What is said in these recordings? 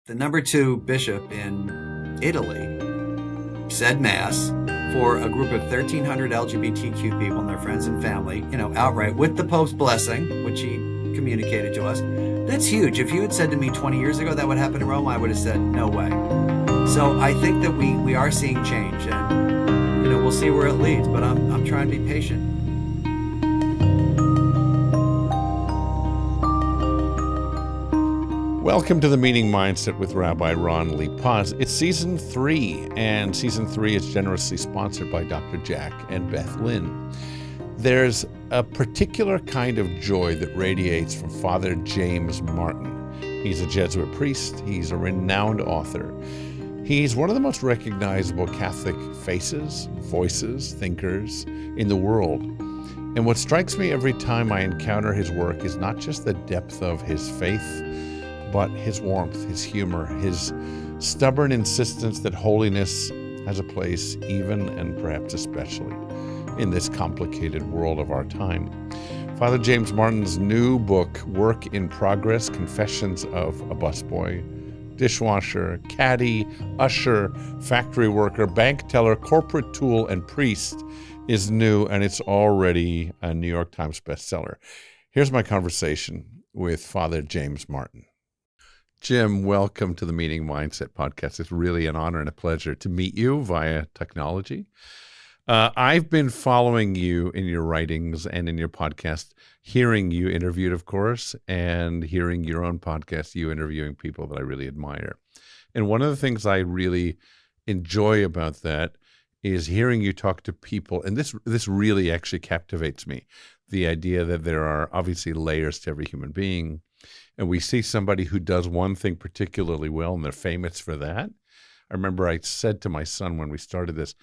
the number two bishop in Italy said mass for a group of 1,300 LGBTQ people and their friends and family, outright with the Pope's blessing, which he communicated to us. That's huge. If you had said to me 20 years ago that would happen in Rome, I would have said, no way. So I think that we are seeing change, and we'll see where it leads, but I'm trying to be patient. Welcome to the Meaning Mindset with Rabbi Ron Li-Paz. It's season 3, and season 3 is generously sponsored by Dr. Jack and Beth Lynn. There's a particular kind of joy that radiates from Father James Martin. He's a Jesuit priest. He's a renowned author. He's one of the most recognizable Catholic faces, voices, thinkers in the world. And what strikes me every time I encounter his work is not just the depth of his faith, but his warmth, his humor, his stubborn insistence that holiness has a place even and perhaps especially in this complicated world of our time. Father James Martin's new book, Work in Progress, Confessions of a Busboy, Dishwasher, Caddy, Usher, Factory Worker, Bank Teller, Corporate Tool, and Priest, is new, and it's already a New York Times bestseller. Here's my conversation with Father James Martin. Jim, welcome to the Meaning Mindset podcast. It's really an honor and a pleasure to meet you via technology. I've been following you in your writings and in your podcast, hearing you interviewed, of course, and hearing your own podcast, you interviewing people that I really admire. And one of the things I really enjoy about that is hearing you talk to people, and this really actually captivates me, the idea that there are obviously layers to every human being. And we see somebody who does one thing particularly well, and they're famous for that. I remember I said to my son when we started this,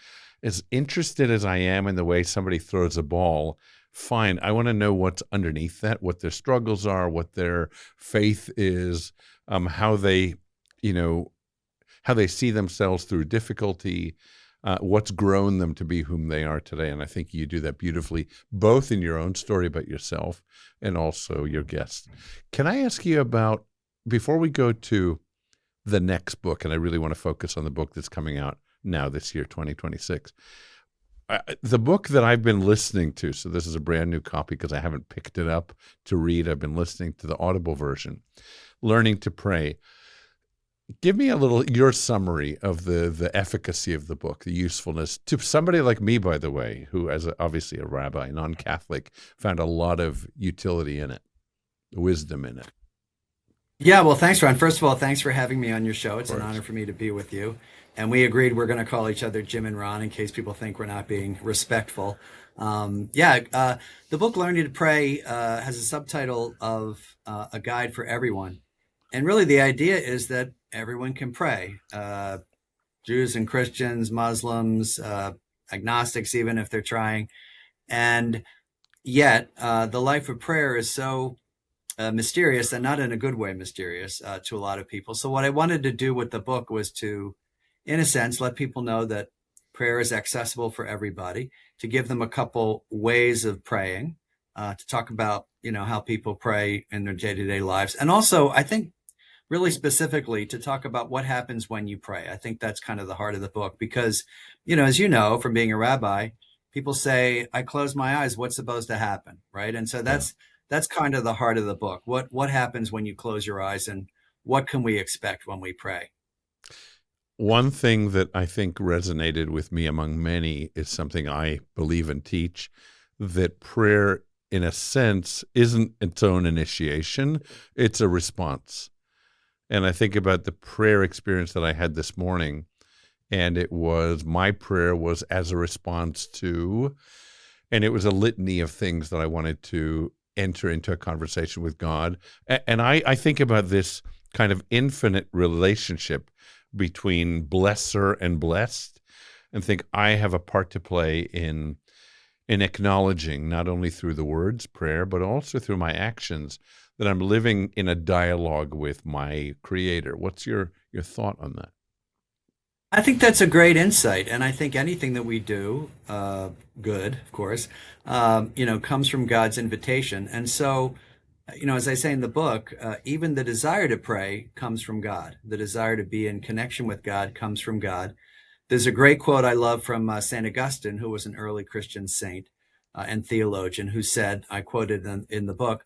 as interested as I am in the way somebody throws a ball, fine, I want to know what's underneath that, what their struggles are, what their faith is, how they see themselves through difficulty, what's grown them to be whom they are today. And I think you do that beautifully, both in your own story about yourself and also your guests. Can I ask you about, before we go to the next book, and I really want to focus on the book that's coming out now this year, 2026, the book that I've been listening to, so this is a brand new copy because I haven't picked it up to read. I've been listening to the Audible version, Learning to Pray. Give me your summary of the efficacy of the book, the usefulness to somebody like me, by the way, who, as obviously a rabbi, non-Catholic, found a lot of utility in it, wisdom in it. Yeah, well, thanks, Ron. First of all, thanks for having me on your show. It's an honor for me to be with you. And we agreed we're going to call each other Jim and Ron in case people think we're not being respectful. The book Learning to Pray has a subtitle of A Guide for Everyone. And really the idea is that everyone can pray. Jews and Christians, Muslims, agnostics, even if they're trying. And yet the life of prayer is so mysterious, and not in a good way mysterious to a lot of people. So what I wanted to do with the book was to, in a sense, let people know that prayer is accessible for everybody, to give them a couple ways of praying, to talk about, how people pray in their day-to-day lives. And also, I think, really specifically to talk about what happens when you pray. I think that's kind of the heart of the book because, as you know, from being a rabbi, people say, I close my eyes, what's supposed to happen, right? And so that's kind of the heart of the book. What happens when you close your eyes, and what can we expect when we pray? One thing that I think resonated with me among many is something I believe and teach, that prayer, in a sense, isn't its own initiation, it's a response. And I think about the prayer experience that I had this morning, and my prayer was as a response to, and it was a litany of things that I wanted to enter into a conversation with God. And I think about this kind of infinite relationship between blesser and blessed, and think I have a part to play in acknowledging, not only through the words, prayer, but also through my actions, that I'm living in a dialogue with my Creator. What's your thought on that? I think that's a great insight. And I think anything that we do, good, of course, comes from God's invitation. And so As I say in the book, even the desire to pray comes from God. The desire to be in connection with God comes from God. There's a great quote I love from St. Augustine, who was an early Christian saint and theologian, who said, I quoted in the book,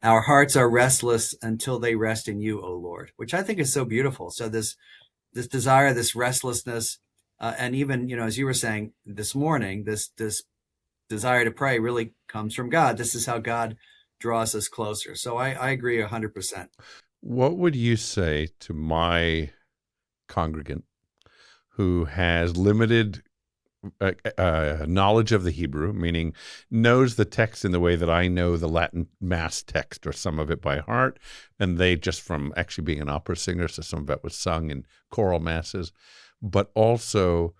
"Our hearts are restless until they rest in you, O Lord," which I think is so beautiful. So this desire, this restlessness, and even as you were saying this morning, this desire to pray really comes from God. This is how God draws us closer. So I agree 100%. What would you say to my congregant who has limited knowledge of the Hebrew, meaning knows the text in the way that I know the Latin Mass text or some of it by heart, and they just from actually being an opera singer, so some of it was sung in choral masses, but also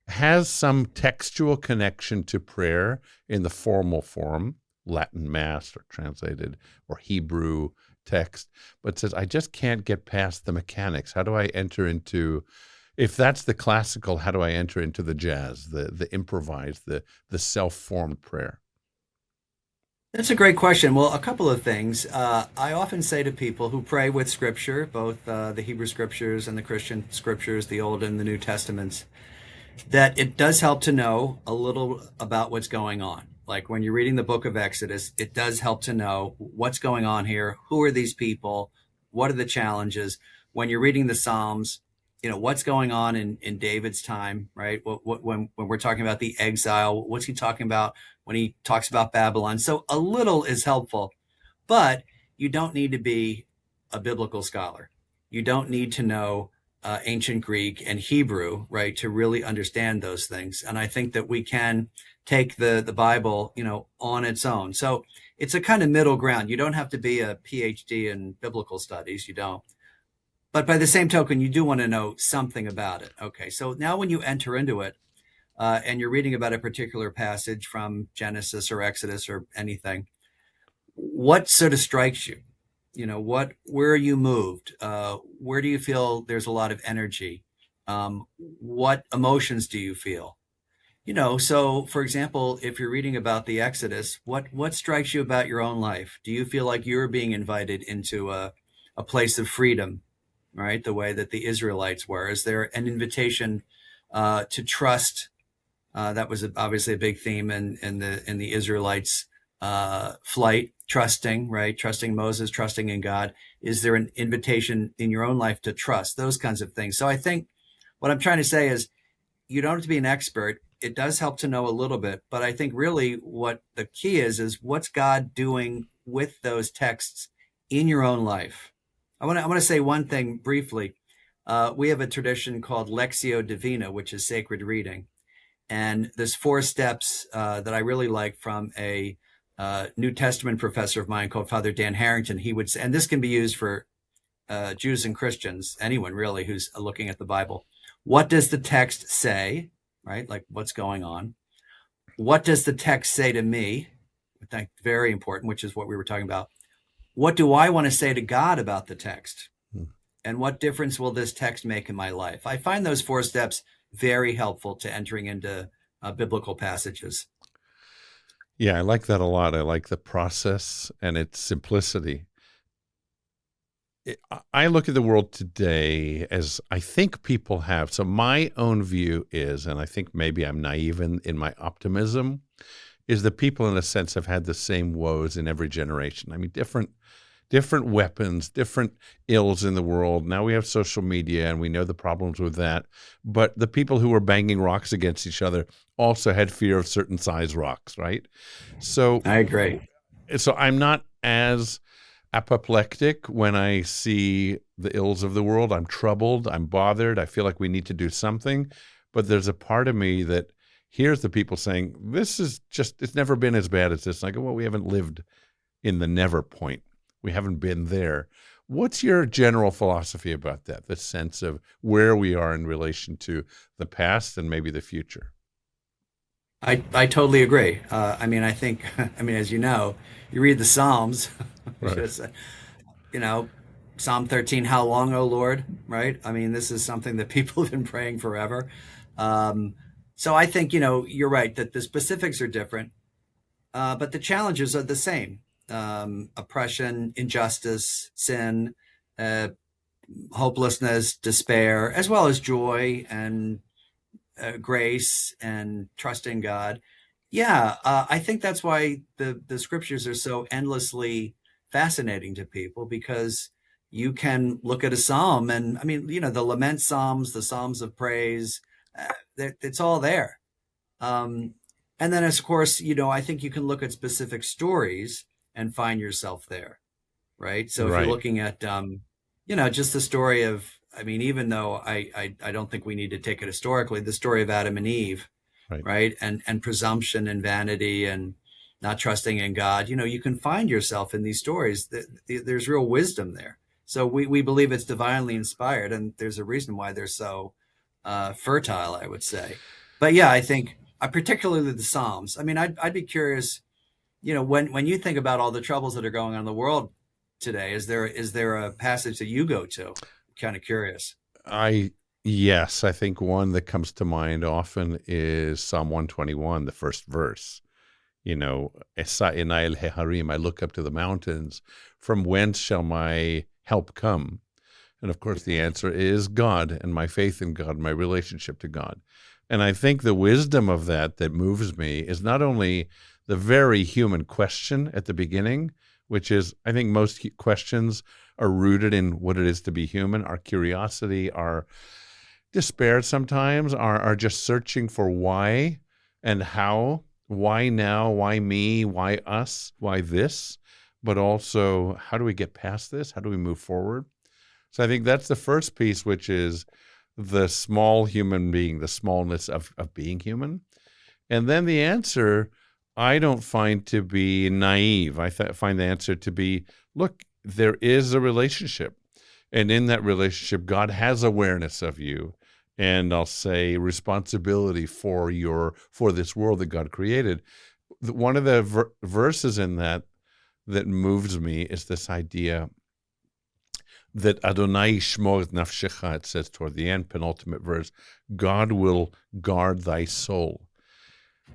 has some textual connection to prayer in the formal form, Latin Mass or translated, or Hebrew text, but says, I just can't get past the mechanics. How do I enter into, if that's the classical, how do I enter into the jazz, the improvised, the self-formed prayer? That's a great question. Well, a couple of things. I often say to people who pray with Scripture, both the Hebrew Scriptures and the Christian Scriptures, the Old and the New Testaments, that it does help to know a little about what's going on. Like when you're reading the book of Exodus, it does help to know what's going on here. Who are these people? What are the challenges? When you're reading the Psalms, what's going on in David's time, right? When we're talking about the exile, what's he talking about when he talks about Babylon? So a little is helpful, but you don't need to be a biblical scholar. You don't need to know ancient Greek and Hebrew, right, to really understand those things. And I think that we can take the Bible, on its own. So it's a kind of middle ground. You don't have to be a PhD in biblical studies. You don't. But by the same token, you do want to know something about it. Okay, so now when you enter into it and you're reading about a particular passage from Genesis or Exodus or anything, what sort of strikes you? Where are you moved? Where do you feel there's a lot of energy? What emotions do you feel? So for example, if you're reading about the Exodus, what strikes you about your own life? Do you feel like you're being invited into a place of freedom, right? The way that the Israelites were? Is there an invitation to trust? That was obviously a big theme in the Israelites' flight, trusting, right? Trusting Moses, trusting in God. Is there an invitation in your own life to trust? Those kinds of things. So I think what I'm trying to say is you don't have to be an expert. It does help to know a little bit, but I think really what the key is what's God doing with those texts in your own life. I want to say one thing briefly. We have a tradition called Lectio Divina, which is sacred reading. And there's 4 steps that I really like from a New Testament professor of mine called Father Dan Harrington. He would say, and this can be used for Jews and Christians, anyone really who's looking at the Bible. What does the text say, right? Like what's going on? What does the text say to me? I think very important, which is what we were talking about. What do I want to say to God about the text? And what difference will this text make in my life? I find those 4 steps very helpful to entering into biblical passages. Yeah, I like that a lot. I like the process and its simplicity. I look at the world today as I think people have. So my own view is, and I think maybe I'm naive in my optimism, is that people in a sense have had the same woes in every generation. I mean, different weapons, different ills in the world. Now we have social media and we know the problems with that. But the people who were banging rocks against each other also had fear of certain size rocks, right? So I agree. So I'm not as apoplectic when I see the ills of the world. I'm troubled. I'm bothered. I feel like we need to do something. But there's a part of me that hears the people saying, this is just, it's never been as bad as this. And I go, well, we haven't lived in the never point. We haven't been there. What's your general philosophy about that, the sense of where we are in relation to the past and maybe the future? I totally agree. I think, as you know, you read the Psalms, which Right. is, Psalm 13, how long, O Lord, right? This is something that people have been praying forever. So I think, you're right that the specifics are different, but the challenges are the same. oppression, injustice, sin, uh, hopelessness, despair, as well as joy and grace and trusting God. Yeah, I think that's why the scriptures are so endlessly fascinating to people, because you can look at a psalm, and I mean, the lament psalms, the psalms of praise, it's all there. Um, and then, of course, I think you can look at specific stories and find yourself there, right? So if you're Right. looking at, just the story of, I mean, even though I don't think we need to take it historically, the story of Adam and Eve, Right. right? And presumption and vanity and not trusting in God, you can find yourself in these stories. There's real wisdom there. So we believe it's divinely inspired, and there's a reason why they're so fertile, I would say. But yeah, I think particularly the Psalms. I mean, I'd be curious, when you think about all the troubles that are going on in the world today, is there a passage that you go to? Kind of curious. I Yes, I think one that comes to mind often is Psalm 121, the first verse. Esa enai el heharim, I look up to the mountains. From whence shall my help come? And of course, the answer is God, and my faith in God, my relationship to God. And I think the wisdom of that moves me is not only the very human question at the beginning, which is, I think most questions are rooted in what it is to be human, our curiosity, our despair sometimes, are just searching for why and how, why now, why me, why us, why this, but also how do we get past this? How do we move forward? So I think that's the first piece, which is the small human being, the smallness of being human. And then the answer, I don't find to be naive. I find the answer to be, look, there is a relationship. And in that relationship, God has awareness of you. And I'll say responsibility for this world that God created. One of the verses in that moves me is this idea that Adonai yishmor et nafshecha, it says toward the end, penultimate verse, God will guard thy soul.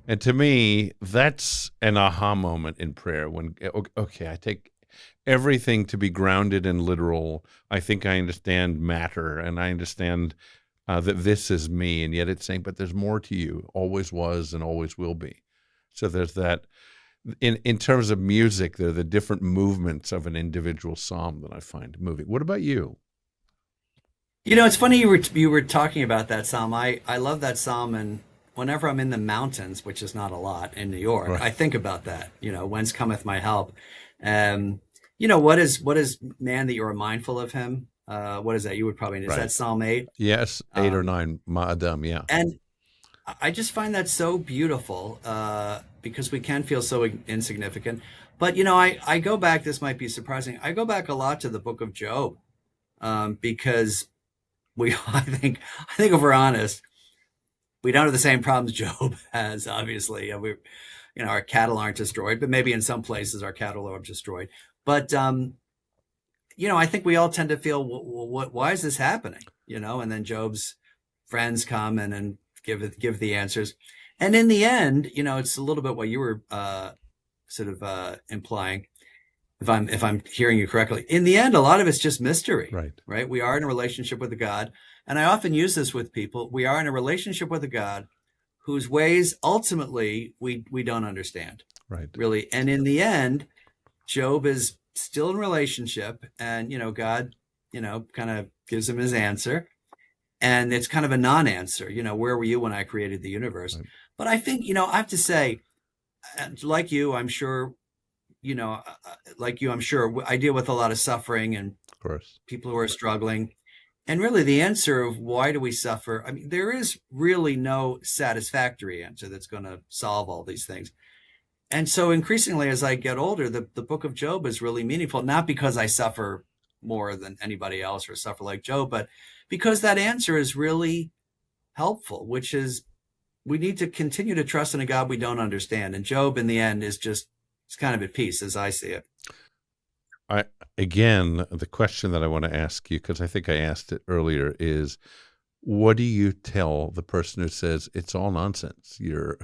And to me, that's an aha moment in prayer when, okay, I take everything to be grounded and literal. I think I understand matter, and I understand that this is me, and yet it's saying, but there's more to you, always was and always will be. So there's that. In terms of music, there are the different movements of an individual psalm that I find moving. What about you? It's funny you were talking about that psalm. I love that psalm, and whenever I'm in the mountains, which is not a lot in New York, Right. I think about that. Whence cometh my help? What is man that you are mindful of him? What is that? You would probably, is Right. that Psalm 8? Yes, 8 or 9, Ma'adam, yeah. And I just find that so beautiful, because we can feel so insignificant. But I go back. This might be surprising. I go back a lot to the Book of Job, because I think if we're honest, we don't have the same problems Job has. Obviously, our cattle aren't destroyed, but maybe in some places our cattle are destroyed. But I think we all tend to feel, why is this happening? And then Job's friends come and give the answers. And in the end, it's a little bit what you were sort of implying, if I'm hearing you correctly. In the end, a lot of it's just mystery, Right. right? We are in a relationship with a God, and I often use this with people. We are in a relationship with a God whose ways ultimately we don't understand, Right. really. And in the end, Job is still in relationship, and God, kind of gives him his answer. And it's kind of a non-answer. Where were you when I created the universe? Right. But I think, I have to say, like you, I'm sure, I deal with a lot of suffering and Of course. people who are struggling. And really the answer of why do we suffer? I mean, there is really no satisfactory answer that's going to solve all these things. And so increasingly, as I get older, the book of Job is really meaningful, not because I suffer more than anybody else or suffer like Job, but because that answer is really helpful, which is we need to continue to trust in a God we don't understand. And Job, in the end, it's kind of at peace, as I see it. Again, the question that I want to ask you, because I think I asked it earlier, is what do you tell the person who says it's all nonsense? You're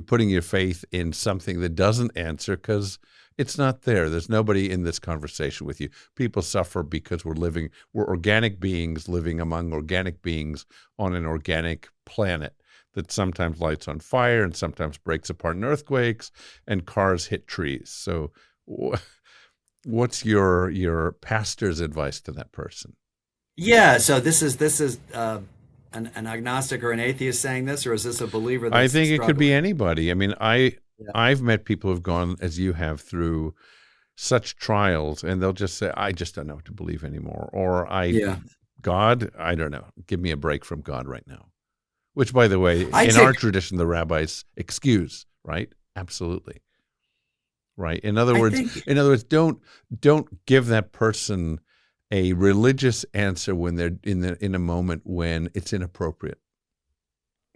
putting your faith in something that doesn't answer because It's not there. There's nobody in this conversation with you. People suffer because we're organic beings living among organic beings on an organic planet that sometimes lights on fire and sometimes breaks apart in earthquakes, and cars hit trees. So what's your pastor's advice to that person? Yeah. So this is an agnostic or an atheist saying this, or is this a believer I that's think it could be struggling? anybody. I mean, Yeah. I've met people who've gone as you have through such trials, and they'll just say, "I just don't know what to believe anymore," or Yeah. God, I don't know. Give me a break from God right now." Which, by the way, I'd in say, our tradition, the rabbis excuse, right? Absolutely, right. I think, In other words, don't give that person a religious answer when they're in a moment when it's inappropriate.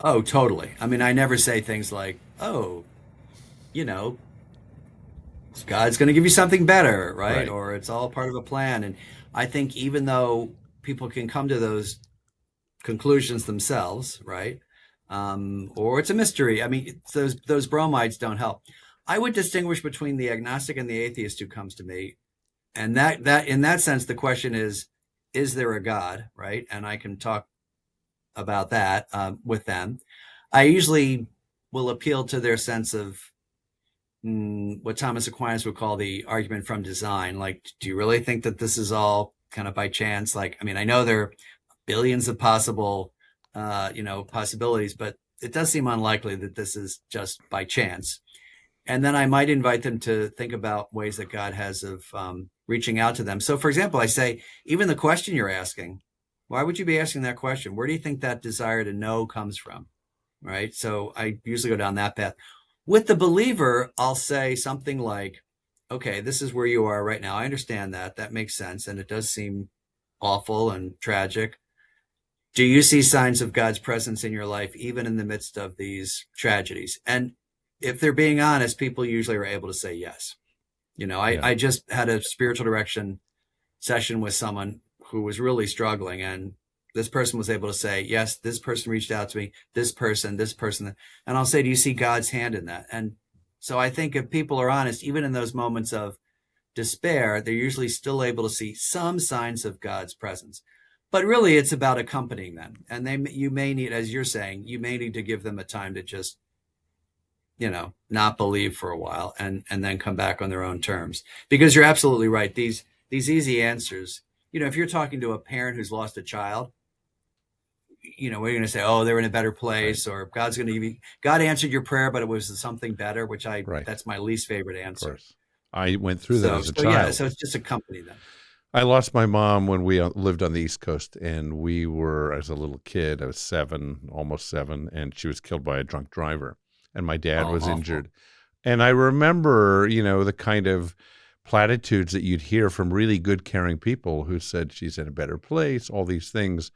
oh, totally. I mean, I never say things like, oh, you know, God's going to give you something better, right? Right. Or it's all part of a plan. And I think even though people can come to those conclusions themselves, right? Or it's a mystery. I mean, those bromides don't help. I would distinguish between the agnostic and the atheist who comes to me, and that in that sense, the question is there a God, right? And I can talk about that with them. I usually will appeal to their sense of what Thomas Aquinas would call the argument from design. Like, do you really think that this is all kind of by chance? Like, I mean, I know there are billions of possibilities, but it does seem unlikely that this is just by chance. And then I might invite them to think about ways that God has of reaching out to them. So, for example, I say, even the question you're asking, why would you be asking that question? Where do you think that desire to know comes from? Right. So I usually go down that path. With the believer, I'll say something like, okay, this is where you are right now. I understand that. That makes sense. And it does seem awful and tragic. Do you see signs of God's presence in your life, even in the midst of these tragedies? And if they're being honest, people usually are able to say yes. Yeah. I just had a spiritual direction session with someone who was really struggling, and this person was able to say, yes, this person reached out to me, this person. And I'll say, do you see God's hand in that? And so I think if people are honest, even in those moments of despair, they're usually still able to see some signs of God's presence. But really, it's about accompanying them. And you may need, as you're saying, you may need to give them a time to just, not believe for a while and then come back on their own terms. Because you're absolutely right. These easy answers, if you're talking to a parent who's lost a child, we're going to say, oh, they're in a better Right. place, or God's going to give you, God answered your prayer, but it was something better, Right. that's my least favorite Of answer. course. I went through that So, as a so yeah, child. so it's just accompany them. I lost my mom when we lived on the East Coast, and we were, as a little kid, I was 7, almost 7, and she was killed by a drunk driver, and my dad Oh, was awful. injured. And I remember, the kind of platitudes that you'd hear from really good, caring people who said she's in a better place, all these things.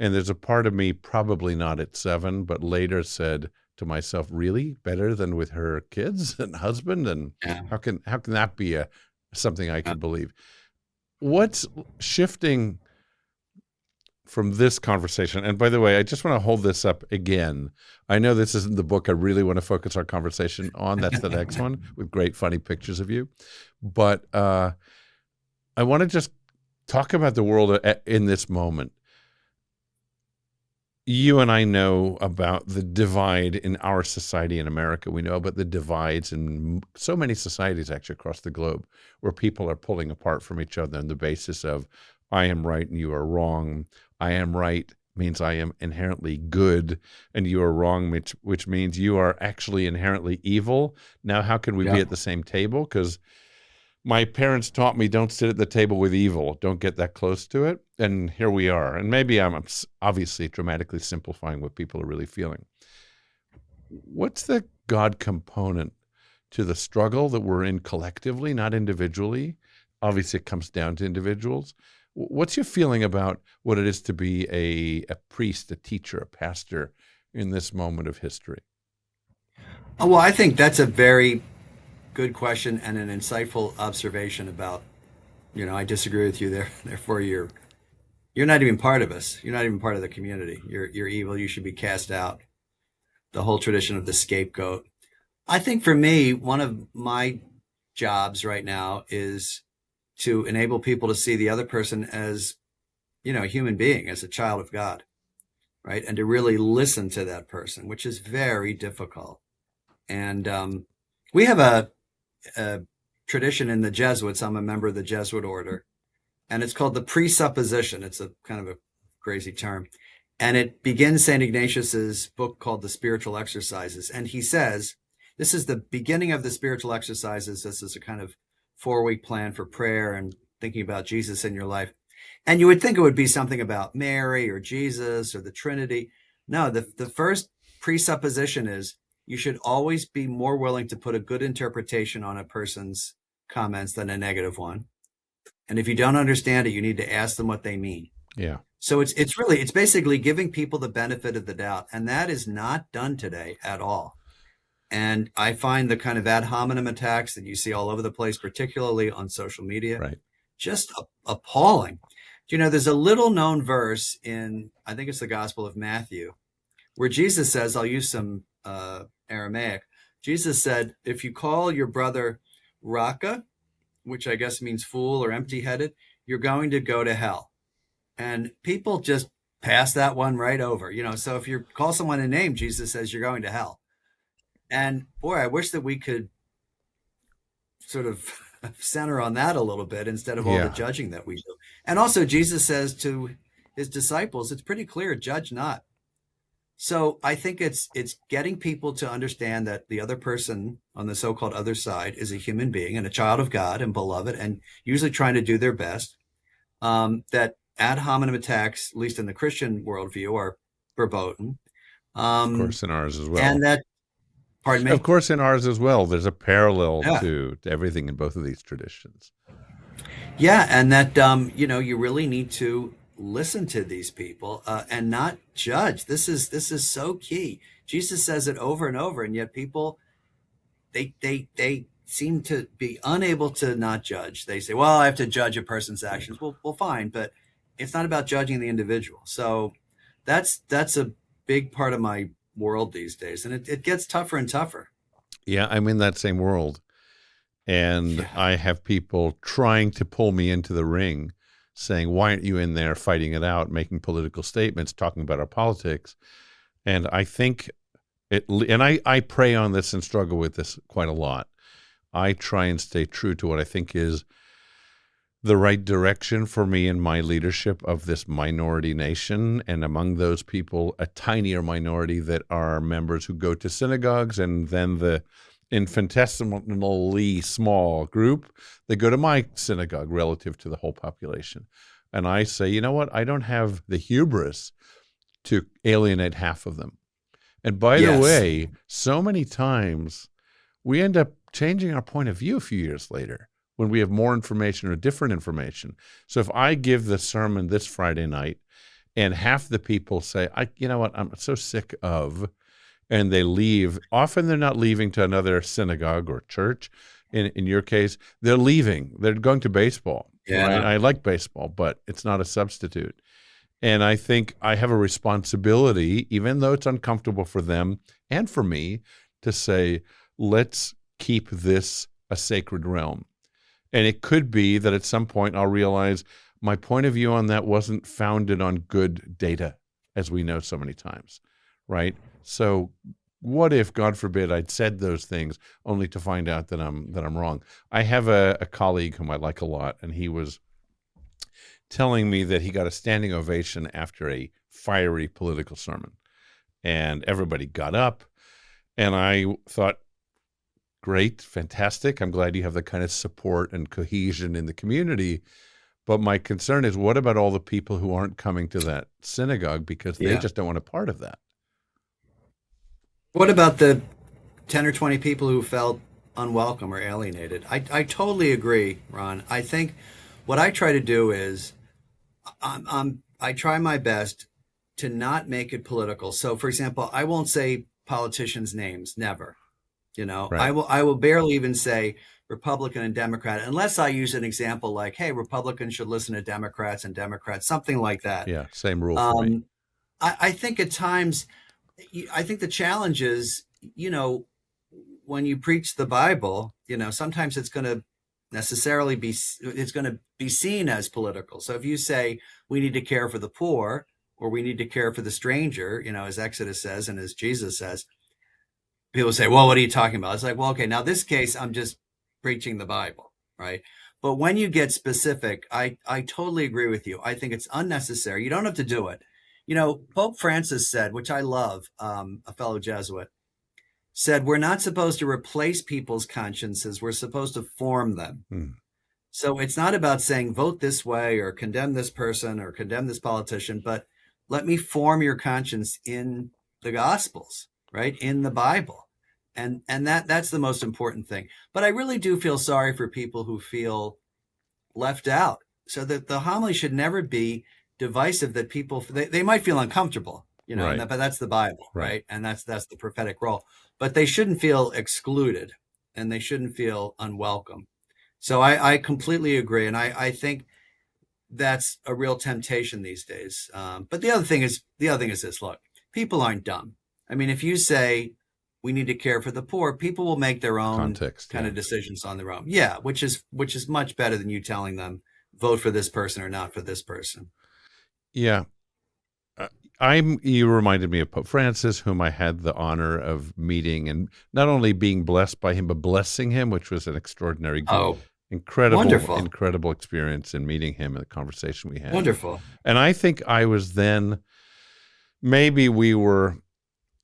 And there's a part of me, probably not at 7, but later said to myself, really better than with her kids and husband? And Yeah. how can that be something I Yeah. could believe? What's shifting from this conversation? And by the way, I just want to hold this up again. I know this isn't the book I really want to focus our conversation on. That's the next one with great, funny pictures of you. But I want to just talk about the world in this moment. You and I know about the divide in our society in America. We know about the divides in so many societies actually across the globe where people are pulling apart from each other on the basis of I am right and you are wrong. I am right means I am inherently good and you are wrong, which means you are actually inherently evil. Now, how can we be Yeah. at the same table? Because my parents taught me don't sit at the table with evil, don't get that close to it. And here we are. And maybe I'm obviously dramatically simplifying what people are really feeling. What's the God component to the struggle that we're in collectively, not individually? Obviously, it comes down to individuals. What's your feeling about what it is to be a priest, a teacher, a pastor in this moment of history? Oh, well, I think that's a very good question and an insightful observation about, I disagree with you there. Therefore, you're not even part of us. You're not even part of the community. You're evil. You should be cast out. The whole tradition of the scapegoat. I think for me, one of my jobs right now is to enable people to see the other person as, a human being, as a child of God, right? And to really listen to that person, which is very difficult. And we have a tradition in the Jesuits. I'm a member of the Jesuit order, and it's called the presupposition. It's a kind of a crazy term. And it begins St. Ignatius's book called The Spiritual Exercises. And he says, this is the beginning of the spiritual exercises. This is a kind of 4-week plan for prayer and thinking about Jesus in your life. And you would think it would be something about Mary or Jesus or the Trinity. No, the first presupposition is you should always be more willing to put a good interpretation on a person's comments than a negative one. And if you don't understand it, you need to ask them what they mean. Yeah. So it's basically giving people the benefit of the doubt. And that is not done today at all. And I find the kind of ad hominem attacks that you see all over the place, particularly on social media, Right. just appalling. There's a little known verse in, I think it's the Gospel of Matthew, where Jesus says, I'll use some Aramaic. Jesus said, if you call your brother Raka, which I guess means fool or empty-headed, you're going to go to hell. And people just pass that one right over. So if you call someone a name, Jesus says you're going to hell. And boy, I wish that we could sort of center on that a little bit instead of all the judging that we do. And also Jesus says to his disciples, it's pretty clear, judge not. So I think it's getting people to understand that the other person on the so-called other side is a human being and a child of God and beloved and usually trying to do their best. That ad hominem attacks, at least in the Christian worldview, are verboten. Of course, in ours as well. And that, pardon me? Of course, in ours as well. There's a parallel to everything in both of these traditions. Yeah, and that, you really need to listen to these people and not judge. This is so key. Jesus says it over and over, and yet people, they seem to be unable to not judge. They say, well, I have to judge a person's actions. Well, fine, but it's not about judging the individual. So that's a big part of my world these days, and it gets tougher and tougher. Yeah, I'm in that same world, and I have people trying to pull me into the ring, saying, why aren't you in there fighting it out, making political statements, talking about our politics? And I think I prey on this and struggle with this quite a lot. I try and stay true to what I think is the right direction for me in my leadership of this minority nation, and among those people, a tinier minority that are members who go to synagogues, and then the infinitesimally small group that go to my synagogue relative to the whole population. And I say, you know what? I don't have the hubris to alienate half of them. And by the way, so many times we end up changing our point of view a few years later when we have more information or different information. So if I give the sermon this Friday night and half the people say, you know what, I'm so sick of, and they leave, often they're not leaving to another synagogue or church. In your case, they're leaving. They're going to baseball. Yeah. Right? I like baseball, but it's not a substitute. And I think I have a responsibility, even though it's uncomfortable for them and for me, to say, let's keep this a sacred realm. And it could be that at some point I'll realize my point of view on that wasn't founded on good data, as we know so many times, right? So what if, God forbid, I'd said those things only to find out that I'm wrong? I have a colleague whom I like a lot, and he was telling me that he got a standing ovation after a fiery political sermon. And everybody got up, and I thought, great, fantastic. I'm glad you have the kind of support and cohesion in the community. But my concern is, what about all the people who aren't coming to that synagogue because they just don't want a part of that? What about the 10 or 20 people who felt unwelcome or alienated? I totally agree, Ron. I think what I try to do is I try my best to not make it political. So, for example, I won't say politicians' names, never. Right. I will barely even say Republican and Democrat, unless I use an example like, hey, Republicans should listen to Democrats and Democrats, something like that. Yeah, same rule for me. I think at times, I think the challenge is, when you preach the Bible, sometimes it's going to necessarily be, it's going to be seen as political. So if you say we need to care for the poor, or we need to care for the stranger, as Exodus says and as Jesus says, people say, well, what are you talking about? It's like, well, okay, now this case, I'm just preaching the Bible, right? But when you get specific, I totally agree with you. I think it's unnecessary. You don't have to do it. Pope Francis said, which I love, a fellow Jesuit, said, we're not supposed to replace people's consciences. We're supposed to form them. So it's not about saying vote this way or condemn this person or condemn this politician, but let me form your conscience in the Gospels, right? In the Bible. And that's the most important thing. But I really do feel sorry for people who feel left out. So that the homily should never be divisive, that people, they might feel uncomfortable, Right. but that's the Bible, Right. right? And that's the prophetic role. But they shouldn't feel excluded, and they shouldn't feel unwelcome. So I completely agree. And I think that's a real temptation these days. But the other thing is this: look, people aren't dumb. I mean, if you say we need to care for the poor, people will make their own Context, kind yeah. of decisions on their own. Yeah, which is much better than you telling them vote for this person or not for this person. Yeah. You reminded me of Pope Francis, whom I had the honor of meeting, and not only being blessed by him, but blessing him, which was an extraordinary, incredible experience in meeting him and the conversation we had. Wonderful. And I think I was then, maybe we were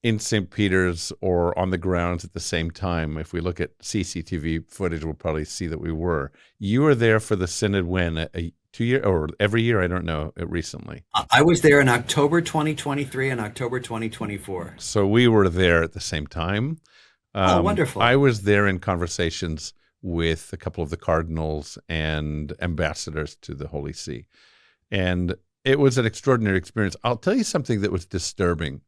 in St. Peter's or on the grounds at the same time. If we look at CCTV footage, we'll probably see that we were. You were there for the synod when? 2 year or every year? I don't know. Recently. I was there in October 2023 and October 2024. So we were there at the same time. Wonderful. I was there in conversations with a couple of the cardinals and ambassadors to the Holy See. And it was an extraordinary experience. I'll tell you something that was disturbing.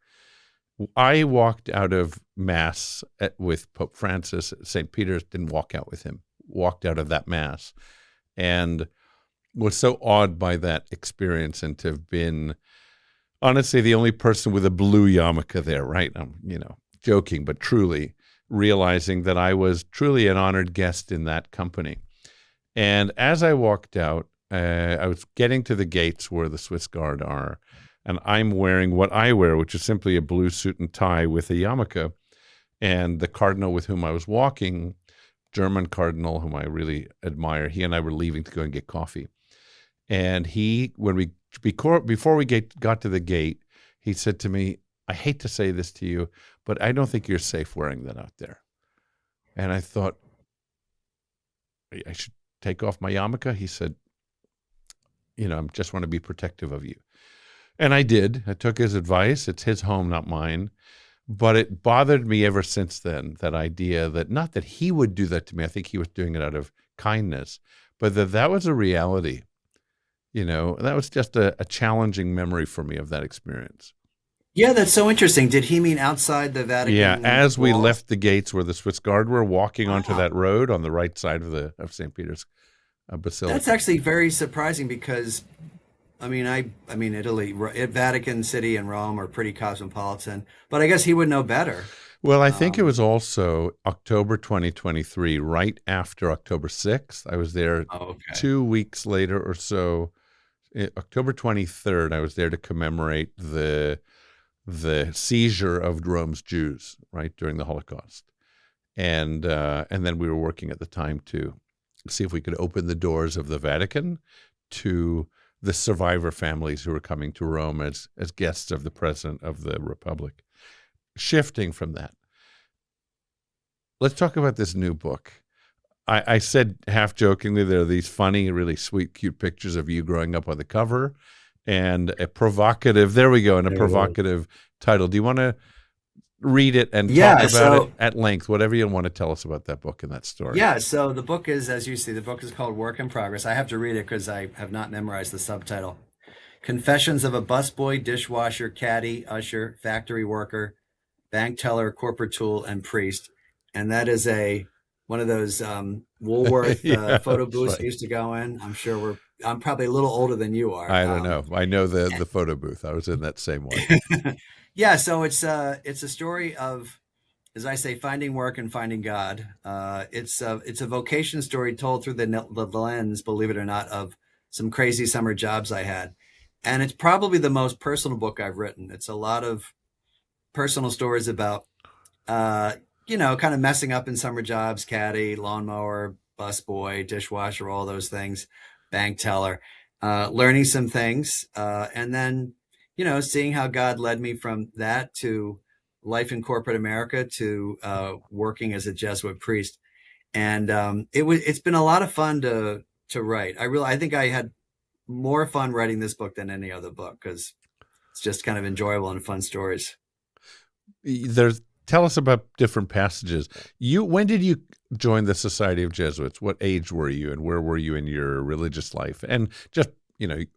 I walked out of Mass with Pope Francis at St. Peter's, didn't walk out with him, walked out of that Mass, and was so awed by that experience, and to have been, honestly, the only person with a blue yarmulke there, right? I'm, joking, but truly realizing that I was truly an honored guest in that company. And as I walked out, I was getting to the gates where the Swiss Guard are, and I'm wearing what I wear, which is simply a blue suit and tie with a yarmulke. And the cardinal with whom I was walking, German cardinal whom I really admire, he and I were leaving to go and get coffee. And before we got to the gate, he said to me, I hate to say this to you, but I don't think you're safe wearing that out there. And I thought, I should take off my yarmulke? He said, I just want to be protective of you. And I did. I took his advice. It's his home, not mine. But it bothered me ever since then, that idea that, not that he would do that to me, I think he was doing it out of kindness, but that was a reality. That was just a challenging memory for me of that experience. Yeah, that's so interesting. Did he mean outside the Vatican? Yeah, as we walls? left the gates where the Swiss Guard were, walking onto that road on the right side of St. Peter's Basilica. That's actually very surprising, because I mean Italy, Vatican City and Rome are pretty cosmopolitan, but I guess he would know better. Well, I think it was also October 2023, right after October 6th. I was there 2 weeks later or so. October 23rd, I was there to commemorate the seizure of Rome's Jews, right, during the Holocaust. And then we were working at the time to see if we could open the doors of the Vatican to the survivor families who were coming to Rome as guests of the President of the Republic. Shifting from that, let's talk about this new book. I said half jokingly, there are these funny, really sweet, cute pictures of you growing up on the cover, and a provocative, provocative title. Do you want to read it and talk about it at length, whatever you want to tell us about that book and that story? Yeah, so the book is, as you see, the book is called Work in Progress. I have to read it because I have not memorized the subtitle. Confessions of a busboy, dishwasher, caddy, usher, factory worker, bank teller, corporate tool, and priest. And that is one of those Woolworth photo booths I used to go in. I'm probably a little older than you are. I don't know. I know the photo booth. I was in that same one. Yeah, so it's a story of as I say, finding work and finding God. It's a vocation story told through the lens, believe it or not, of some crazy summer jobs I had, and it's probably the most personal book I've written. It's a lot of personal stories about, uh, kind of messing up in summer jobs, caddy, lawnmower, busboy, dishwasher, all those things, bank teller, learning some things, and then, seeing how God led me from that to life in corporate America to working as a Jesuit priest. And it's been a lot of fun to write. I think I had more fun writing this book than any other book because it's just kind of enjoyable and fun stories. There's Tell us about different passages. When did you join the Society of Jesuits? What age were you, and where were you in your religious life? And just,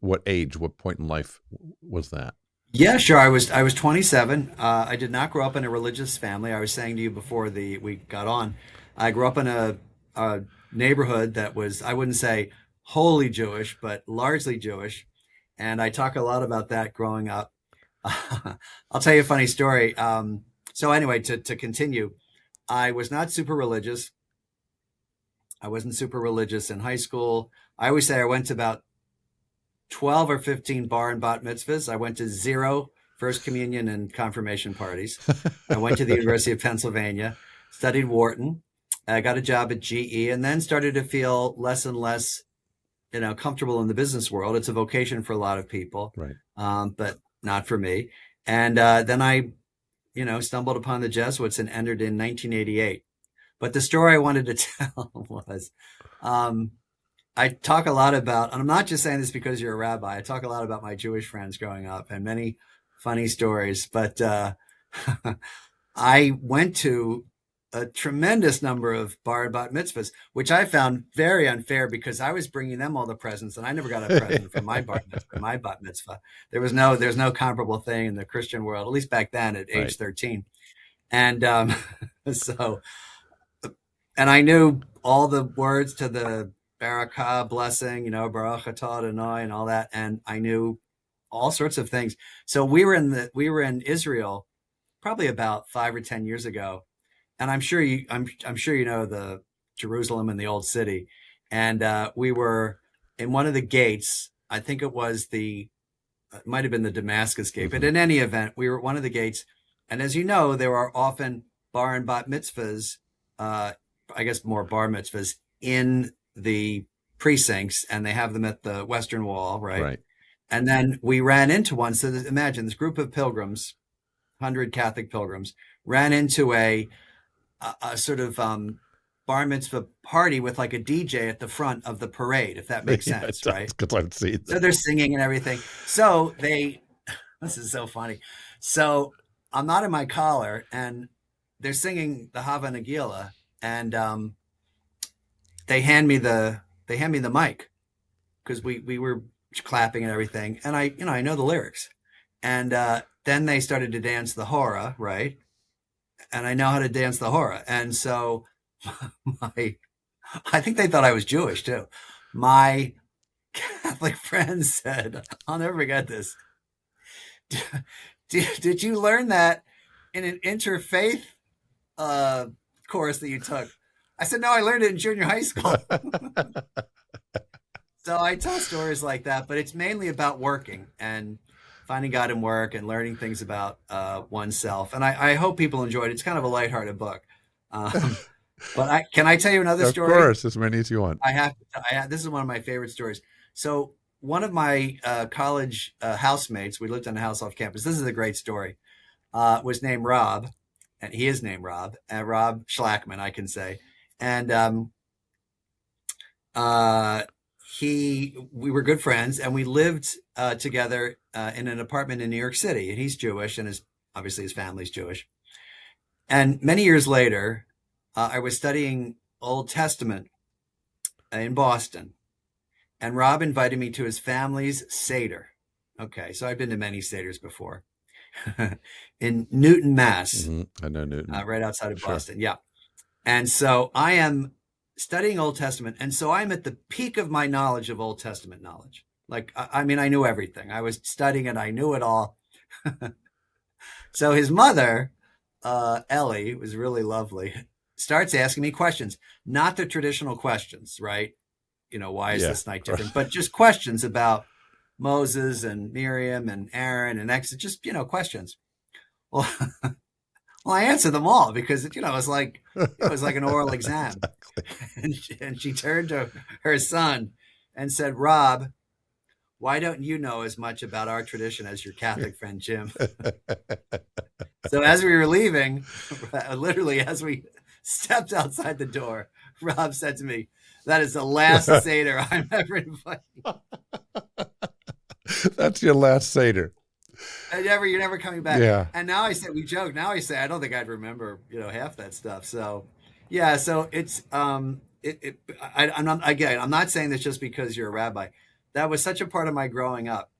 what age, what point in life was that? Yeah, sure. I was 27. I did not grow up in a religious family. I was saying to you before we got on, I grew up in a neighborhood that was, I wouldn't say wholly Jewish, but largely Jewish. And I talk a lot about that growing up. I'll tell you a funny story. So anyway, to continue, I was not super religious. I wasn't super religious in high school. I always say I went to about 12 or 15 bar and bat mitzvahs. I went to 0 first communion and confirmation parties. I went to the University of Pennsylvania, studied Wharton. I got a job at GE, and then started to feel less and less, comfortable in the business world. It's a vocation for a lot of people, Right. but not for me. And then I, stumbled upon the Jesuits and entered in 1988. But the story I wanted to tell was, I talk a lot about, and I'm not just saying this because you're a rabbi, I talk a lot about my Jewish friends growing up and many funny stories. But I went to a tremendous number of bar and bat mitzvahs, which I found very unfair because I was bringing them all the presents, and I never got a present for my bar mitzvah, my bat mitzvah. There's no comparable thing in the Christian world, at least back then at age Right. 13. And so, and I knew all the words to the Barakah blessing, Baruch atah Adonai and all that, and I knew all sorts of things. So we were in Israel probably about 5 or 10 years ago, and I'm sure you know the Jerusalem and the Old City, and we were in one of the gates. I think it might have been the Damascus gate, but in any event, we were at one of the gates, and as you know, there are often bar and bat mitzvahs, I guess more bar mitzvahs in the precincts, and they have them at the Western Wall, right? Right. And then we ran into one. So imagine this group of pilgrims, 100 Catholic pilgrims, ran into a sort of bar mitzvah party with like a DJ at the front of the parade, if that makes Yeah, sense, it right? does, 'cause I've seen So that. they're singing and everything. So this is so funny. So I'm not in my collar, and they're singing the Hava Nagila, and they hand me the mic because we were clapping and everything, and I know the lyrics, and then they started to dance the hora, right? And I know how to dance the hora, and so I think they thought I was Jewish too. My Catholic friend said, I'll never forget this. Did you learn that in an interfaith course that you took? I said, no, I learned it in junior high school. So I tell stories like that, but it's mainly about working and finding God in work and learning things about oneself. And I hope people enjoyed it. It's kind of a lighthearted book. But can I tell you another Of story? course, as many as you want. This is one of my favorite stories. So one of my college housemates, we lived in a house off campus. This is a great story. Was named Rob, and he is named Rob, Rob Schlackman, I can say. And we were good friends, and we lived together in an apartment in New York City. And he's Jewish, and obviously his family's Jewish. And many years later, I was studying Old Testament in Boston, and Rob invited me to his family's Seder. Okay, so I've been to many Seders before. In Newton, Mass. I know Newton. Right outside of Sure. Boston. Yeah. And so I am studying Old Testament. And so I'm at the peak of my knowledge of Old Testament knowledge. Like, I mean, I knew everything. I was studying it. I knew it all. So his mother Ellie, was really lovely, starts asking me questions, not the traditional questions, right? Why is Yeah, this of night course. different? But just questions about Moses and Miriam and Aaron and Exodus, just, questions. Well, well, I answered them all because, it was like an oral exam. Exactly. And she turned to her son and said, Rob, why don't you know as much about our tradition as your Catholic friend Jim? So as we were leaving, literally as we stepped outside the door, Rob said to me, that is the last Seder I'm ever inviting. That's your last Seder. You're never coming back. Yeah. And now I said, we joke. Now I say, I don't think I'd remember, half that stuff. So, yeah. So it's, I'm not, again, I'm not saying this just because you're a rabbi. That was such a part of my growing up.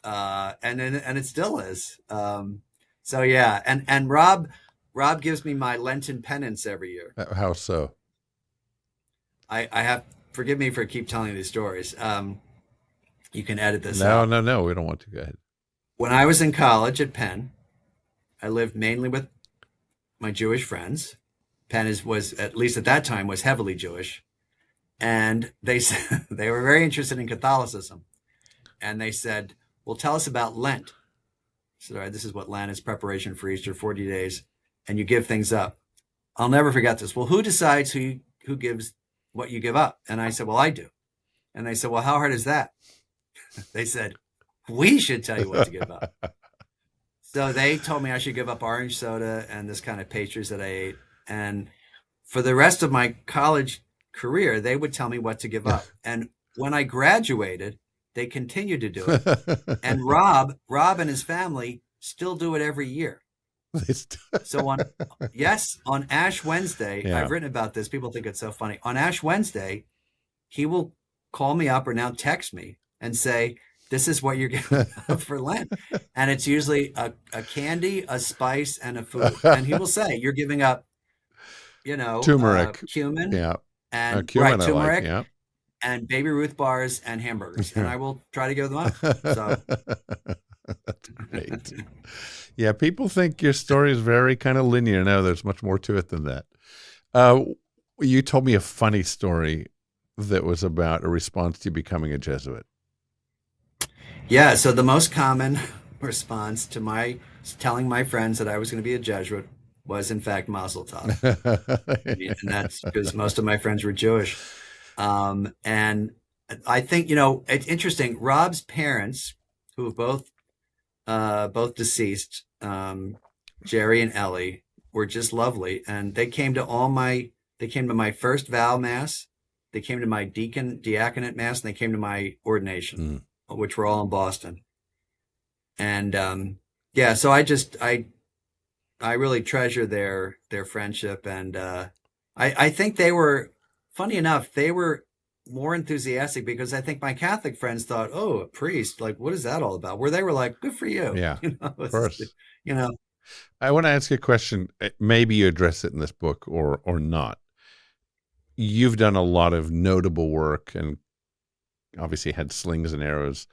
And it still is. So yeah. And Rob gives me my Lenten penance every year. How so? I have, forgive me for keep telling you these stories. You can edit this No, out. no, no. We don't want to. Go ahead. When I was in college at Penn, I lived mainly with my Jewish friends. Penn was, at least at that time, was heavily Jewish, and they said they were very interested in Catholicism, and they said, "Well, tell us about Lent." So, all right, this is what Lent is: preparation for Easter, 40 days, and you give things up. I'll never forget this. Well, who decides who gives what you give up? And I said, "Well, I do." And they said, "Well, how hard is that?" They said, "We should tell you what to give up." So they told me I should give up orange soda and this kind of pastries that I ate. And for the rest of my college career, they would tell me what to give up. And when I graduated, they continued to do it. And Rob and his family still do it every year. So on Ash Wednesday, Yeah. I've written about this. People think it's so funny. On Ash Wednesday, he will call me up or now text me and say, this is what you're giving up for Lent. And it's usually a candy, a spice, and a food. And he will say, you're giving up, Turmeric. cumin Yeah. and Cumin I like. turmeric Yeah. and Baby Ruth bars and hamburgers. And I will try to give them up. So That's great. Yeah, people think your story is very kind of linear. No, there's much more to it than that. You told me a funny story that was about a response to you becoming a Jesuit. yeah, so the most common response to my telling my friends that I was going to be a Jesuit was in fact Mazel Tov. And that's because most of my friends were Jewish. And I think, it's interesting. Rob's parents, who are both deceased, Jerry and Ellie, were just lovely. And they came to my first vow mass. They came to my diaconate mass, and they came to my ordination, which were all in Boston. And, yeah, so I really treasure their friendship. And, I think they were, funny enough, they were more enthusiastic because I think my Catholic friends thought, oh, a priest, like, what is that all about? Where they were like, good for you. Yeah, of course. You know, I want to ask you a question. Maybe you address it in this book or not. You've done a lot of notable work and obviously had slings and arrows,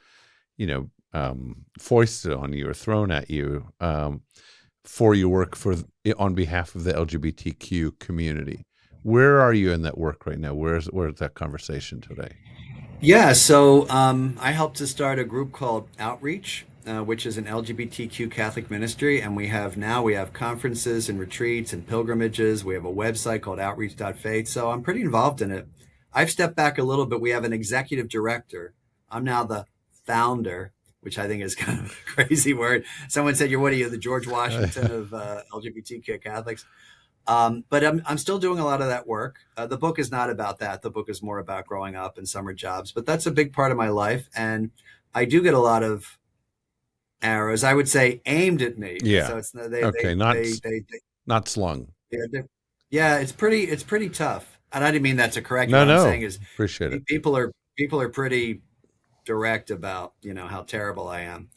foisted on you or thrown at you for your work on behalf of the LGBTQ community. Where are you in that work right now? Where's that conversation today? Yeah, so I helped to start a group called Outreach, which is an LGBTQ Catholic ministry, and we have conferences and retreats and pilgrimages. We have a website called outreach.faith, so I'm pretty involved in it. I've stepped back a little bit. We have an executive director. I'm now the founder, which I think is kind of a crazy word. Someone said, what are you, the George Washington of LGBTQ Catholics? But I'm still doing a lot of that work. The book is not about that. The book is more about growing up and summer jobs, but that's a big part of my life. And I do get a lot of arrows, I would say, aimed at me. Yeah. So it's not slung. Yeah, it's pretty tough. And I didn't mean that to correct you. No, what no. I'm saying is Appreciate it. People are pretty direct about, how terrible I am.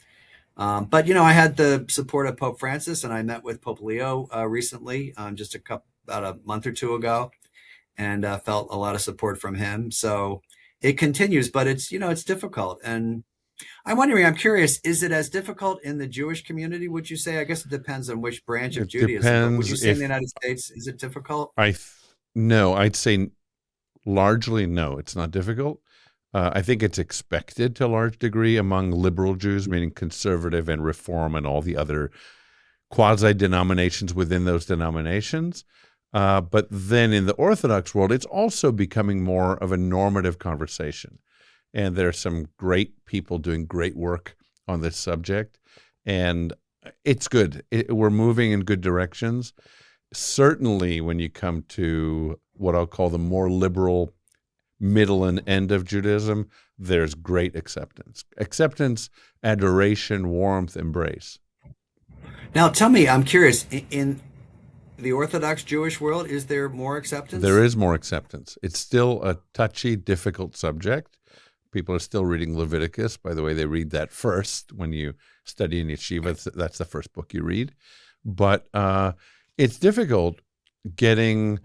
But I had the support of Pope Francis, and I met with Pope Leo recently, about a month or two ago, and felt a lot of support from him. So it continues, but it's it's difficult, and I'm wondering, I'm curious, is it as difficult in the Jewish community, would you say? I guess it depends on which branch of It Judaism, but would depends you say in the if United States, is it difficult? no, I'd say largely no, it's not difficult. I think it's expected to a large degree among liberal Jews, meaning conservative and reform and all the other quasi denominations within those denominations. But then in the Orthodox world, it's also becoming more of a normative conversation. And there are some great people doing great work on this subject. And it's good. We're moving in good directions. Certainly, when you come to what I'll call the more liberal middle and end of Judaism, there's great acceptance. Acceptance, adoration, warmth, embrace. Now, tell me, I'm curious, in the Orthodox Jewish world, is there more There acceptance? is more acceptance. It's still a touchy, difficult subject. People are still reading Leviticus. By the way, they read that first when you study in yeshiva. That's the first book you read. But it's difficult getting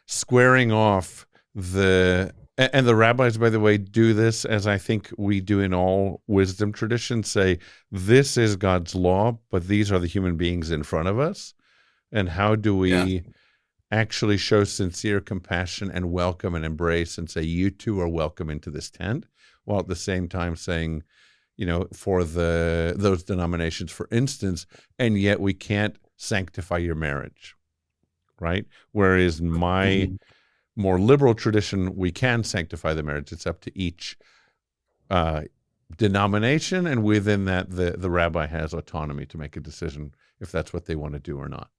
squaring off and the rabbis, by the way, do this as I think we do in all wisdom traditions, say, this is God's law, but these are the human beings in front of us. And how do Yeah. we actually show sincere compassion and welcome and embrace and say, you too are welcome into this tent, while at the same time saying, for those denominations, for instance, and yet we can't sanctify your marriage, right? Whereas my Mhm. more liberal tradition, we can sanctify the marriage. It's up to each uh, denomination, and within that, the rabbi has autonomy to make a decision if that's what they want to do or not.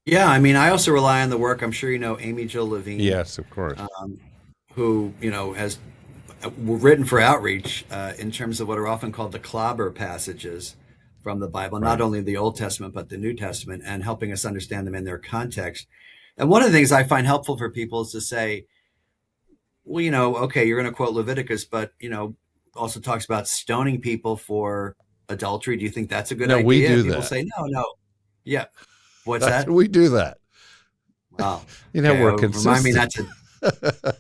Yeah, I mean, I also rely on the work. I'm sure you know Amy Jill Levine, Yes, of course. who, has written for outreach in terms of what are often called the clobber passages from the Bible, not Right. only the Old Testament, but the New Testament, and helping us understand them in their context. And one of the things I find helpful for people is to say, well, okay, you're going to quote Leviticus, but, also talks about stoning people for adultery. Do you think that's a good No, we idea? do And people that. say, no, no. Yeah. What's That's that? we do that. Wow. We're Okay. Oh, consistent.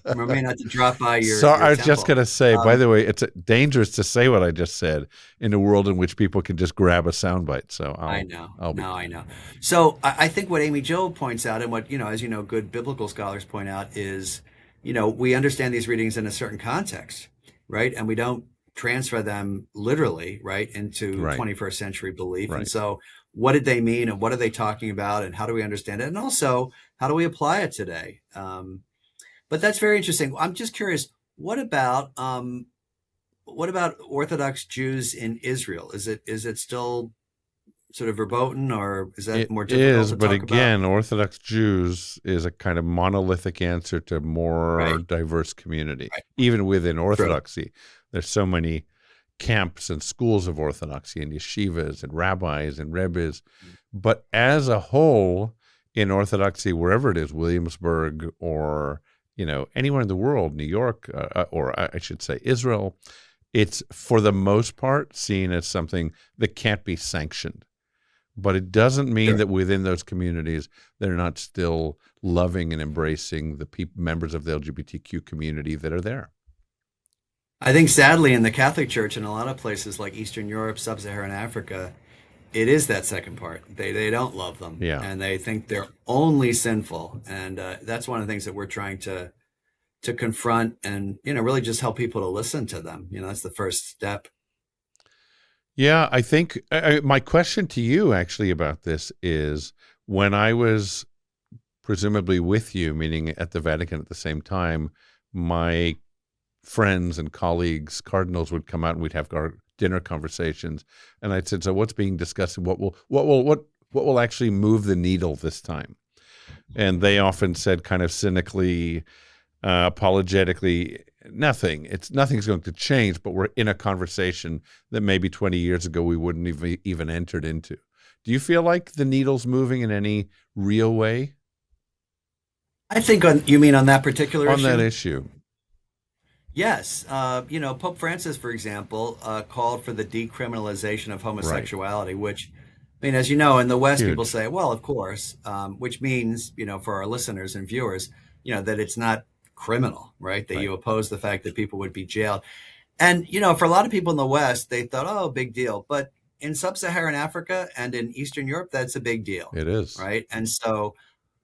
remind me not to drop by So your I was just temple. going to say, by Um, the way, it's dangerous to say what I just said in a world in which people can just grab a soundbite. So I know. I'll be No, I quiet. know. So I think what Amy Jill points out, and what, as good biblical scholars point out is, we understand these readings in a certain context, right? And we don't transfer them literally, right, into Right, 21st century belief. And right. so what did they mean, and what are they talking about, and how do we understand it? And also, how do we apply it today? But that's very interesting. I'm just curious, what about Orthodox Jews in Israel? Is it still sort of verboten, or is that It more difficult is, to but talk about? again, Orthodox Jews is a kind of monolithic answer to more Right, diverse community. right, Even within true. Orthodoxy, there's so many camps and schools of Orthodoxy and yeshivas and rabbis and rebbes. But as a whole, in Orthodoxy, wherever it is, Williamsburg or anywhere in the world, New York, or I should say Israel, it's for the most part seen as something that can't be sanctioned. But it doesn't mean Sure. that within those communities they're not still loving and embracing the members of the LGBTQ community that are there. I think sadly in the Catholic Church in a lot of places like Eastern Europe, Sub-Saharan Africa, it is that second part. They don't love them, Yeah. and they think they're only sinful, and that's one of the things that we're trying to confront, and really just help people to listen to them. That's the first step. Yeah, I think my question to you actually about this is when I was presumably with you, meaning at the Vatican at the same time, my friends and colleagues, cardinals, would come out and we'd have our dinner conversations. And I said, "So what's being discussed? And what will actually move the needle this time?" And they often said, kind of cynically, apologetically, nothing's going to change, but we're in a conversation that maybe 20 years ago we wouldn't even entered into. Do you feel like the needle's moving in any real way I think you mean on that particular on that issue? issue? Yes. Pope Francis, for example, called for the decriminalization of Right. homosexuality, which, I mean, as you know, in the West, people Huge. say, well, of course, which means, for our listeners and viewers, that it's not criminal, right? That Right. you oppose the fact that people would be jailed. And, for a lot of people in the West, they thought, oh, big deal. But in sub-Saharan Africa and in Eastern Europe, that's a big deal, It is. right? And so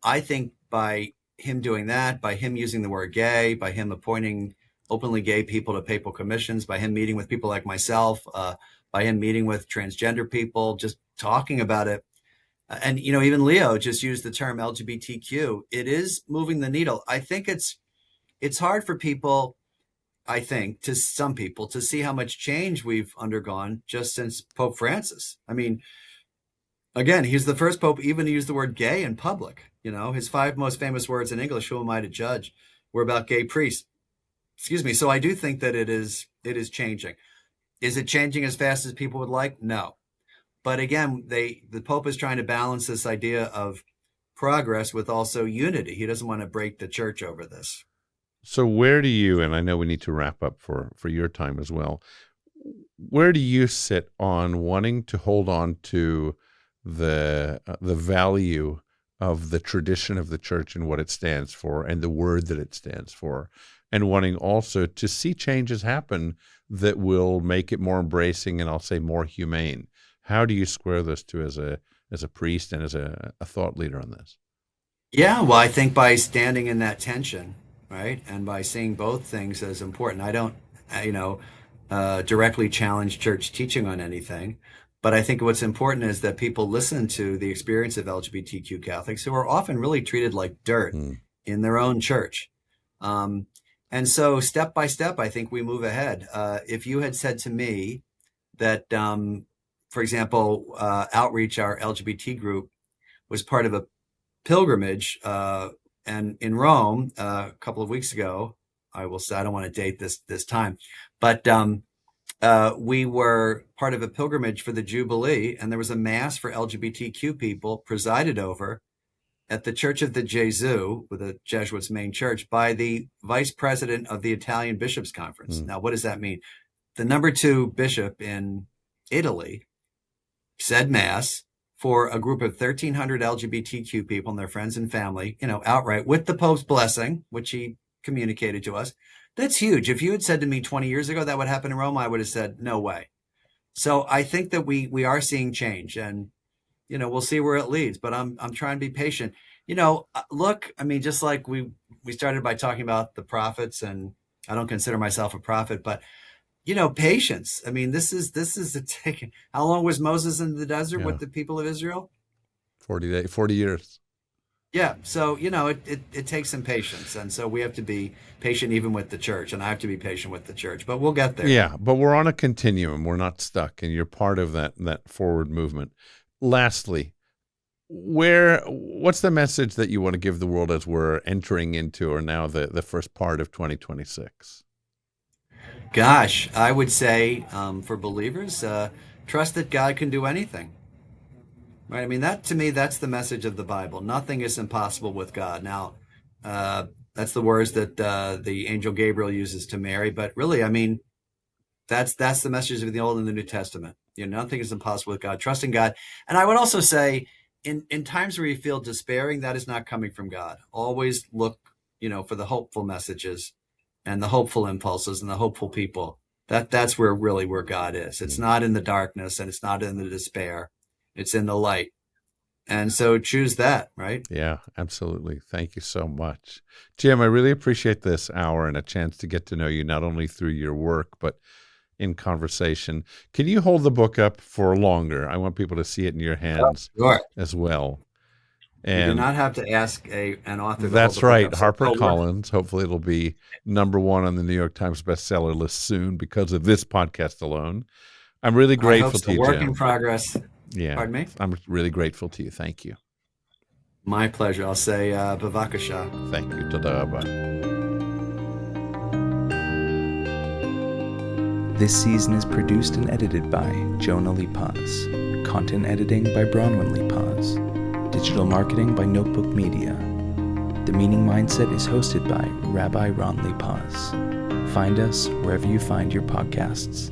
I think by him doing that, by him using the word gay, by him appointing openly gay people to papal commissions, by him meeting with people like myself, by him meeting with transgender people, just talking about it. And, even Leo just used the term LGBTQ. It is moving the needle. I think it's hard for people, I think, to some people, to see how much change we've undergone just since Pope Francis. I mean, again, he's the first pope even to use the word gay in public. His 5 most famous words in English, "Who am I to judge?" were about gay priests. Excuse me. So I do think that it is changing. Is it changing as fast as people would like? No. But again, the Pope is trying to balance this idea of progress with also unity. He doesn't want to break the church over this. So where do you, and I know we need to wrap up for your time as well, where do you sit on wanting to hold on to the value of the tradition of the church and what it stands for and the word that it stands for, and wanting also to see changes happen that will make it more embracing and I'll say more humane? How do you square those two as a priest and as a thought leader on this? Yeah, well, I think by standing in that tension, right, and by seeing both things as important. I don't, directly challenge church teaching on anything, but I think what's important is that people listen to the experience of LGBTQ Catholics who are often really treated like dirt in their own church. And so step by step, I think we move ahead. If you had said to me that, for example, Outreach, our LGBT group, was part of a pilgrimage and in Rome a couple of weeks ago, I will say, I don't want to date this time, but we were part of a pilgrimage for the Jubilee, and there was a mass for LGBTQ people presided over at the Church of the Gesù, with the Jesuits' main church, by the vice president of the Italian Bishops' Conference. Now, what does that mean? The number 2 bishop in Italy said mass for a group of 1,300 LGBTQ people and their friends and family, outright, with the Pope's blessing, which he communicated to us. That's huge. If you had said to me 20 years ago that would happen in Rome, I would have said, no way. So I think that we are seeing change, and, we'll see where it leads, but I'm trying to be patient. Look, I mean, just like we started by talking about the prophets, and I don't consider myself a prophet, but patience. I mean, this is taking. How long was Moses in the desert with the people of Israel? 40 years. Yeah. So, it takes some patience. And so we have to be patient even with the church, and I have to be patient with the church, but we'll get there. Yeah. But we're on a continuum. We're not stuck, and you're part of that forward movement. Lastly, what's the message that you want to give the world as we're entering into, or now the first part of 2026? Gosh, I would say for believers, trust that God can do anything. Right? I mean, to me, that's the message of the Bible. Nothing is impossible with God. Now, that's the words that the angel Gabriel uses to Mary. But really, I mean, that's the message of the Old and the New Testament. Nothing is impossible with God. Trust in God. And I would also say, in times where you feel despairing, that is not coming from God. Always look, for the hopeful messages and the hopeful impulses and the hopeful people. That's where God is. It's not in the darkness, and it's not in the despair. It's in the light. And so choose that, right? Yeah, absolutely. Thank you so much. Jim, I really appreciate this hour and a chance to get to know you, not only through your work, but in conversation. Can you hold the book up for longer? I want people to see it in your hands as well. And you do not have to ask an author. That's right. HarperCollins. Hopefully it'll be #1 on the New York Times bestseller list soon because of this podcast alone. I'm really grateful to you, Jim. Work in progress. Yeah. Pardon me? I'm really grateful to you. Thank you. My pleasure. I'll say bavakasha. Thank you. Toda rabba. This season is produced and edited by Jonah Li-Paz. Content editing by Bronwyn Li-Paz. Digital marketing by Notebook Media. The Meaning Mindset is hosted by Rabbi Ron Li-Paz. Find us wherever you find your podcasts.